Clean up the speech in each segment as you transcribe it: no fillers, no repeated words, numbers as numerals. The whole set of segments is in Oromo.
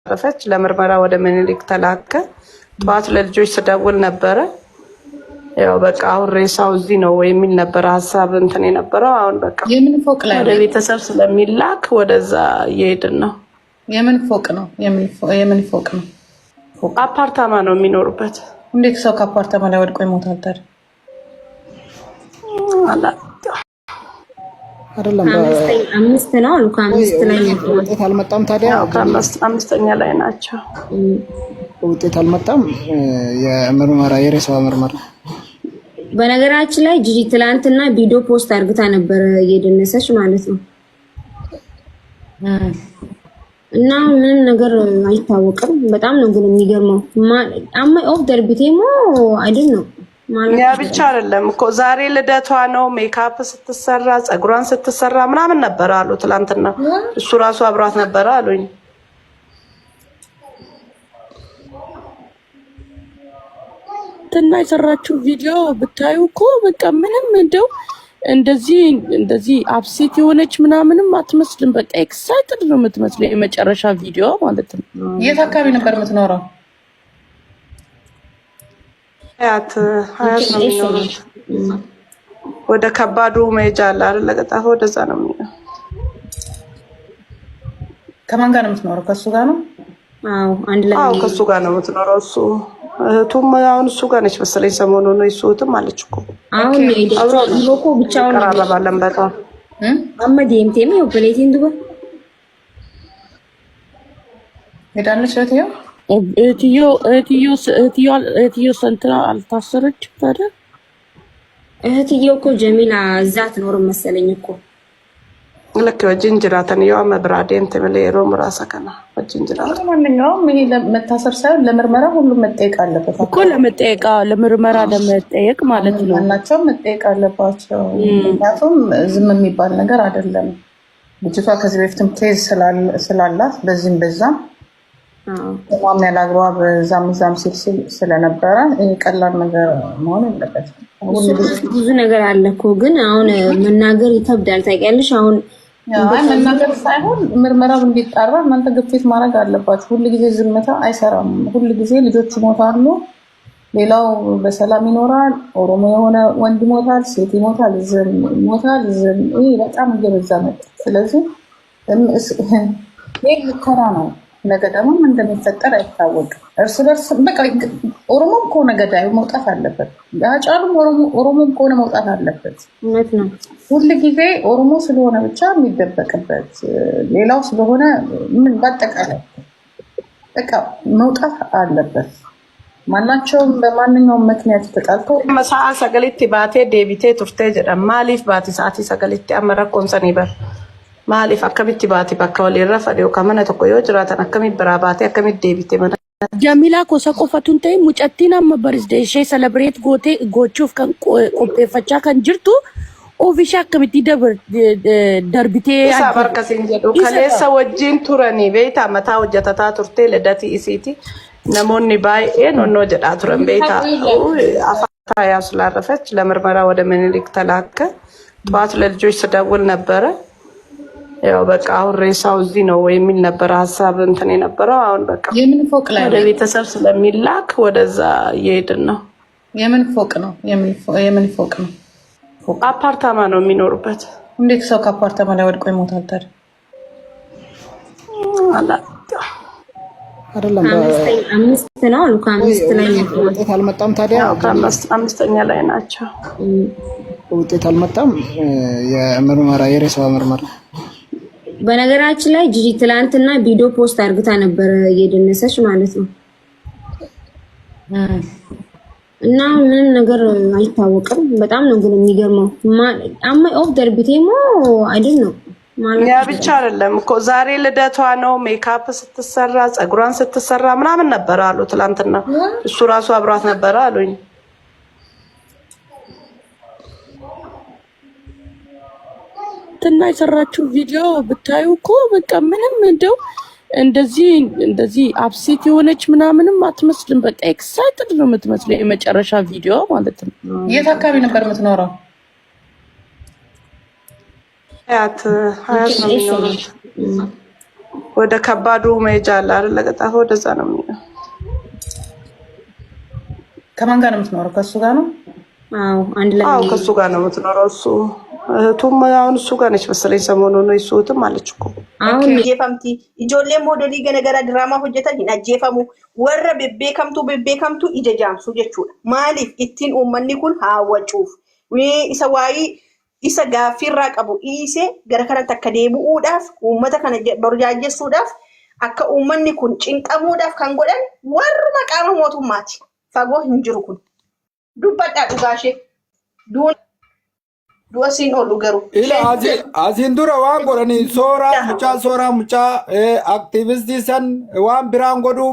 ስላረፈች ለምርመራ ወደ ምኒልክ ተላከ። ጠዋት ለልጆች ስደውል ነበረ። ያው በቃ አሁን ሬሳው እዚህ ነው የሚል ነበር ሀሳብ እንትን የነበረው። አሁን በቃ የምን ፎቅ ላይ ወደ ቤተሰብ ስለሚላክ ወደዛ እየሄድን ነው። የምን ፎቅ ነው? የምን ፎቅ ነው? አፓርታማ ነው የሚኖሩበት። እንዴት ሰው ከአፓርታማ ላይ ወድቆ ይሞታል ታዲያ? አይደለም አምስት ነው አሉ። ከአምስት ላይ ውጤት አልመጣም ታዲያ? አምስተኛ ላይ ናቸው። ውጤት አልመጣም። የሬሳዋ ምርመራ በነገራችን ላይ ጂጂ ትላንትና ቪዲዮ ፖስት አርግታ ነበር እየደነሰች ማለት ነው። እና ምንም ነገር አይታወቅም። በጣም ነው ግን የሚገርመው። አማይ ኦፍ ደርቢቴሞ አይደል ነው ማለት ያ ብቻ አይደለም እኮ ዛሬ ልደቷ ነው። ሜካፕ ስትሰራ ፀጉሯን ስትሰራ ምናምን ነበር አሉ ትላንትና። እሱ ራሱ አብሯት ነበር አሉኝ። እና የሰራችው ቪዲዮ ብታዩ እኮ በቃ ምንም እንደዚህ አፕሴት የሆነች ምናምንም አትመስልም። በቃ ኤክሳይትድ ነው የምትመስለው። የመጨረሻ ቪዲዮ ማለት ነው። የት አካባቢ ነበር የምትኖረው? ሀያት ነው የሚኖሩት። ወደ ከባዱ መሄጃ አለ አይደል? ለቀጣፎ ወደዛ ነው የሚኖረው። ከማን ጋር ነው የምትኖረው? ከሱ ጋር ነው? አዎ አንድ ላይ። አዎ ከሱ ጋር ነው የምትኖረው። እሱ እህቱም አሁን እሱ ጋር ነች መሰለኝ። ሰሞኑን ነው እሱትም አለች እኮ አሁን ይሄኮ ብቻውን ቀራረባለን በጣም አመዴም ቴም ነው ፕሌቲን ዱባ ሄዳለች። እህትዮ ሰንትራ አልታሰረችም ታዲያ? እህትዮ እኮ ጀሚላ እዛ ትኖር መሰለኝ እኮ ለክ ወጅንጅራተን ያው መብራዴን ተመለየሮ ምራሳ ከና ወጅንጅራተ ማንኛውም ይሄ ለመታሰር ሳይሆን ለምርመራ ሁሉም መጠየቅ አለበት እኮ ለምርመራ ለመጠየቅ ማለት ነው። እናቸው መጠየቅ አለባቸው። ምክንያቱም ዝም የሚባል ነገር አይደለም። ልጅቷ ከዚህ በፊትም ኬዝ ስላላት በዚህም በዛም ተማም ያላግባብ በዛም ሲል ስለነበረ ይሄ ቀላል ነገር መሆን የለበትም። ብዙ ነገር አለ እኮ ግን አሁን መናገር ይከብዳል። ታውቂያለሽ አሁን መናገር ሳይሆን ምርመራው እንዲጣራ እናንተ ግፊት ማድረግ አለባችሁ። ሁልጊዜ ዝምታ አይሰራም። ሁልጊዜ ልጆች ይሞታሉ፣ ሌላው በሰላም ይኖራል። ኦሮሞ የሆነ ወንድ ይሞታል፣ ሴት ይሞታል፣ ዝም ይሄ በጣም እየበዛ መጣ። ስለዚህ ይሄ ሙከራ ነው። ነገ ደግሞ ምን እንደሚፈጠር አይታወቅም። እርስ በርስ በቃ ኦሮሞም ከሆነ ገዳዩ መውጣት አለበት። ያጫሉም ኦሮሞም ከሆነ መውጣት አለበት። እውነት ነው። ሁሉ ጊዜ ኦሮሞ ስለሆነ ብቻ የሚደበቅበት ሌላው ስለሆነ ምን በአጠቃላይ በቃ መውጣት አለበት። ማናቸውም በማንኛውም ምክንያት ተጣልቶ መሳአ ሰገሊቲ ባቴ ዴቢቴ ቱርቴ ጀዳ ማሊፍ ባቲ ሰዓቲ ሰገሊቲ አመረኮን ሰኒበር ማሊፍ አከሚቲ ባቲ ባካወሊ ረፈዲዮ ከመነ ተቆዮ ጅራተን አከሚ ብራባቴ አከሚ ዴቢቴ መነ ጀሚላ ኮሰ ቆፈቱን ተይ ሙጨቲና መበርስ ደሼ ሰለብሬት ጎቹፍ ከን ቆጴፈቻ ከን ጅርቱ ኦፊሻ አከሚቲ ደርቢቴ ሳበር ከሲን ጀዱ ከሌሰ ወጂን ቱረኒ ቤታ መታ ወጀተታ ቱርቴ ለዳቲ ኢሲቲ ነሞኒ ባይኤ ኖኖ ጀዳ ቱረን ቤታ አፋታ ያስላረፈች ለምርመራ ወደ ምኒልክ ተላከ። ጠዋት ለልጆች ስደውል ነበረ። ያው በቃ አሁን ሬሳው እዚህ ነው የሚል ነበር ሀሳብ እንትን የነበረው። አሁን በቃ የምን ፎቅ ላይ ወደ ቤተሰብ ስለሚላክ ወደዛ እየሄድን ነው። የምን ፎቅ ነው? የምን ፎቅ ነው? አፓርታማ ነው የሚኖሩበት። እንዴት ሰው ከአፓርታማ ላይ ወድቆ ይሞታል ታዲያ? አይደለም አምስት ነው አሉ። ከአምስት ላይ ውጤት አልመጣም ታዲያ? አምስተኛ ላይ ናቸው። ውጤት አልመጣም። የሬሳዋ ምርመራ በነገራችን ላይ ጂጂ ትላንትና ቪዲዮ ፖስት አርግታ ነበር እየደነሰች ማለት ነው። እና ምንም ነገር አይታወቅም። በጣም ነው ግን የሚገርመው። አማይ ኦፍ ደርቢቴሞ አይደል ነው ማለት ያ ብቻ አይደለም እኮ ዛሬ ልደቷ ነው። ሜካፕ ስትሰራ ፀጉሯን ስትሰራ ምናምን ነበር አሉ ትላንትና። እሱ ራሱ አብሯት ነበር አሉኝ። እና የሰራችው ቪዲዮ ብታዩ እኮ በቃ ምንም እንደዚህ አፕሴት የሆነች ምናምንም አትመስልም። በቃ ኤክሳይትድ ነው የምትመስለው። የመጨረሻ ቪዲዮ ማለት ነው። የት አካባቢ ነበር የምትኖረው? ሀያት ነው የሚኖሩት። ወደ ከባዱ መሄጃ አለ አይደል? ለገጣፎ ወደዛ ነው የሚለው። ከማን ጋር ነው የምትኖረው? ከሱ ጋር ነው? አዎ አንድ ላይ። አዎ ከሱ ጋር ነው የምትኖረው። እሱ እህቱም አሁን እሱ ጋር ነች መሰለኝ። ሰሞኑን ነው እሱትም አለች እኮ አሁን አጀፈምቲ ኢጆሌ ሞዴሊ ገነገራ ድራማ ሆጀተን አጀፈሙ ወረ ቤቤከምቱ ኢጀጃምሱ ጀቹudha ማሊፍ ኢቲን ኡመኒ ኩን ሃወጩፍ isa waa'ee isa gaaffiirraa qabu dhiisee gara kanatti akka deebi'uudhaaf uummata kana barjaajessuudhaaf akka uummanni kun cinqamuudhaaf kan godhan warra qaama mootummaati. Fagoo hin jiru kun dubbadhaa dhugaashee duwasiin oolu garuu. Asiin dura waan godhanii soora mucaa aktiivistii san waan biraan godhuu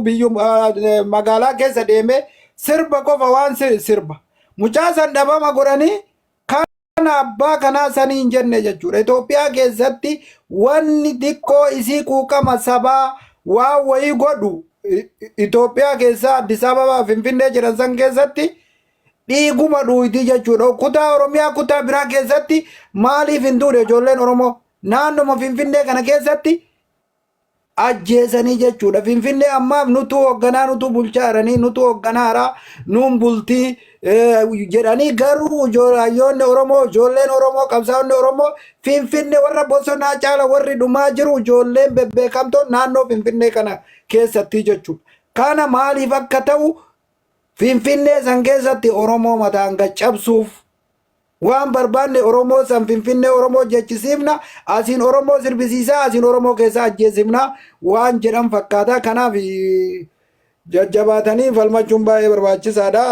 magaalaa keessa deemee sirba qofa waan sirba. Mucaa san dhabama godhanii kan abbaa kanaa sanii hin jenne jechuudha. Itoophiyaa keessatti wanni xiqqoo isii quuqama sabaa waan wayii godhu Itoophiyaa keessaa Addis Ababaa Finfinnee jiran san keessatti dhiiguma dhuyti jechuudha. Kutaa Oromiyaa kutaa biraa keessatti maaliif hin duune ijoolleen Oromoo naannoma Finfinnee kana keessatti ajjeesanii jechuudha. Finfinnee ammaaf nutu hoogganaa nutu bulchaaranii nutu hoogganaara nuun bultii jedhanii garuu ijoolleen Oromoo qabsaa'onni Oromoo Finfinnee warra bosonaa caala warri dhumaa jiru ijoolleen bebbeekamtoon naannoo Finfinnee kana keessatti jechuudha. Kana maaliif akka ta'u Finfinnee san keessatti Oromoo mataan gaccabsuuf waan barbaanne Oromoo san Finfinnee Oromoo jechisiifna asiin Oromoo sirbisiisaa asiin Oromoo keessa ajjeesifna waan jedhan fakkaata. Kanaaf jajjabaatanii falmachuun baay'ee barbaachisaadha.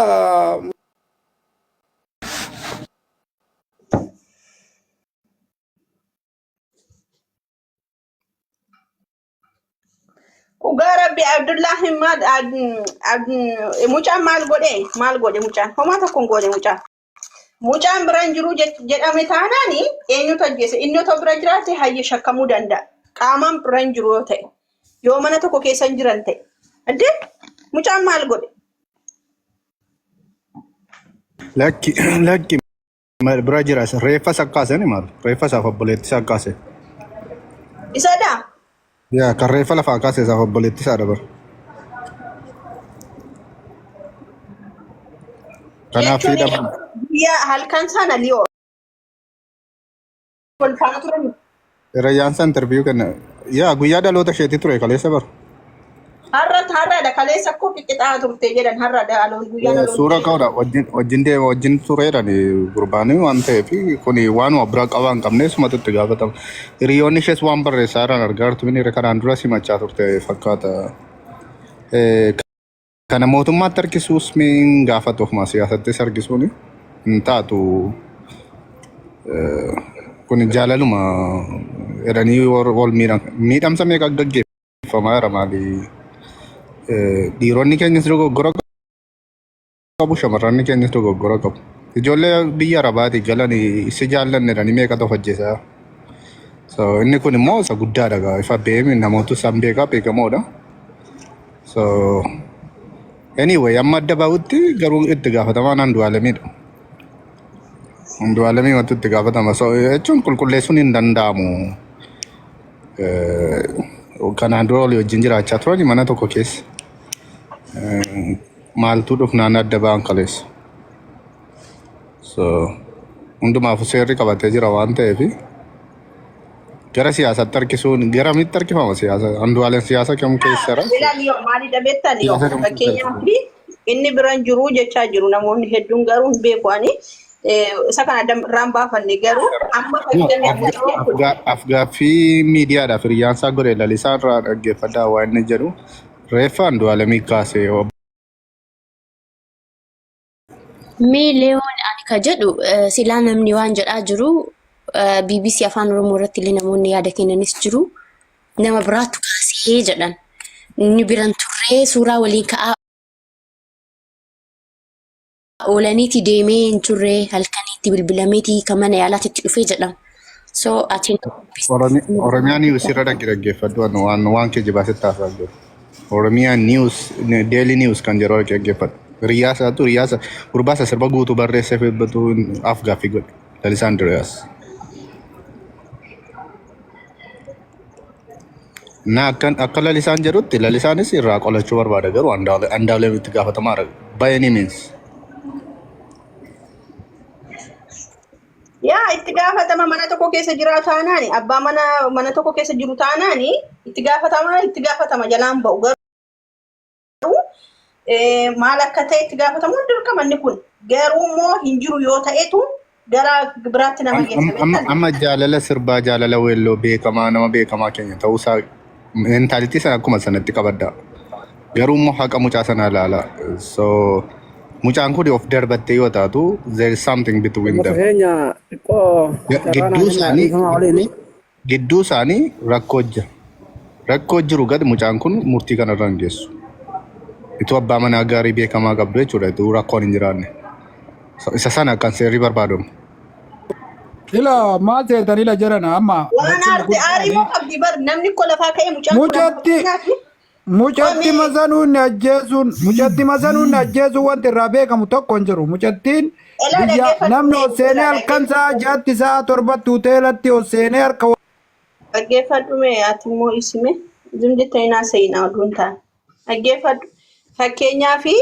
Ugaa Rabbi Abdullahi mucaan maal godhe mucaan homaa tokkoon godhe mucaan biraan jiru jedhame taanaani eenyutu ajjeese inni otoo bira jiraate hayya shakkamuu danda'a. Qaamaan biraan jiru yoo ta'e yoo mana tokko keessa hin jiran ta'e addee mucaan maal godhe? Lakki bira jiraas reeffa sakkaase ni maal reeffa isaaf obboleetti sakkaase. Isadhaa? Yaa kan reeffa lafaa kaase isaaf obboleetti isaa dabar. Kanaaf hidhamu. Yaa halkan sana liyoo. Wal faana turan. Rayyaan san interview kenna. Yaa guyyaa dhaloota isheetii ture kaleessa bar. Har'aadha kaleessa akkoo qixxixaa turte jedhan har'aadha guyyaa dhaloota. Suura ka'uudha wajjin tureedhaan gurbaanii waan ta'eef kuni waanuma bira qabaa hin qabne sumatu itti gaafatama. Hiriyoonni ishees waan barreessaa jiran argaa jirtu inni kanaan dura simachaa turte fakkaata. Kana mootummaatti harkisuus min gaafatu ofuma siyaasattis harkisuuni hin taatu kun jaalaluma jedhanii wal miidhamsa meeqa gaggeeffamaa jira maali dhiironni keenyas dogoggora qabu shamarranni keenyas dogoggora qabu ijoollee biyya Arabaatii galan isa jaallanne jedhanii meeqatu hojjetaa so inni kun immoo isa guddaadha ifa beemi namoota isaan beekamoodha so anyway amma adda bahutti garuu itti gaafatamaan Andu'aalamidha. Andu'aalamii wanti itti gaafatama so jechuun qulqulleessuun hin danda'amu. Kanaan dura olii wajjin jiraachaa turan mana tokko keessa maaltu dhufnaan adda ba'an kaleessa. So hundumaaf seerri qabatee jira waan ta'eef gara siyaasatti harkisuun gara mitti harkifama siyaasa Andu'aalam siyaasa kam keessara. Maalidha beektani fakkeenyaaf inni biraan jiru jechaa jiru namoonni hedduun garuu hin beekani isa kana irraan baafanne garuu amma afgaaffii miidiyaadhaaf hiriyaansaa godhe lalisaan irraa dhaggeeffadhaa waan inni jedhu reeffa Andu'aalamii kaasee. Mee Leewoon ani ka jedhu silaa namni waan jedhaa jiru BBC afaan Oromoo irratti illee namoonni yaada kennanis jiru nama biraatu kaasee jedhan inni biraan turree suuraa waliin ka'aa oolaniiti deemee hin turree halkaniitti bilbilameeti kan mana yaalaatti dhufee jedhan so atiin Oromiyaa News irra dhaggeeffadhu waan kijibaasitti haasa'aa jiru Oromiyaa News Daily News kan jedhu dhaggeeffadhu riyaasa gurbaasa sirba guutuu barreessee febbatu afgaaffii godhe lalisaan diriyaas. Na akka lalisaan jedhutti lalisaanis irraa qolachuu barbaada garuu Andu'aalem itti gaafatamaa by any means. Yaa itti gaafatama mana tokko keessa jiraatu taanaani abbaa mana tokko keessa jiru taanaani itti gaafatama jalaan ba'u garuu maal akka ta'e itti gaafatamu dirqamanni kun garuu immoo hin jiru yoo ta'etu gara biraatti nama geessa. Amma jaalala sirbaa jaalala weelloo beekamaa nama beekamaa keenya ta'uusaa mentaaliti sana akkuma sanatti qabadda. Garuu immoo haqa mucaa sana ilaala. So mucaan kun of darbattee yoo taatu there is something between them. Gidduu isaanii rakkoo jiru gadi mucaan kun murtii kanarra hin geessu. Itu abbaa manaa gaarii beekamaa qabdu jechuudha. Itu rakkoon hin jiraanne. Isa sana kan seerri barbaadamu. Ila maal seetan ila jirana amma. Waan aarte aarii moo qabdi bar namni ko lafaa ka'e mucatti mazanuun ajjeesuun wanti irraa beekamu tokko hin jiru. Mucattiin biyya namni hosseenee halkan sa'a jaatti sa'a torbatti hoteelatti hosseenee harka. Dhaggeeffadhu mee ati immoo isime zimdi ta'inaa seenaa oduun ta'a. Dhaggeeffadhu fakkeenyaa fi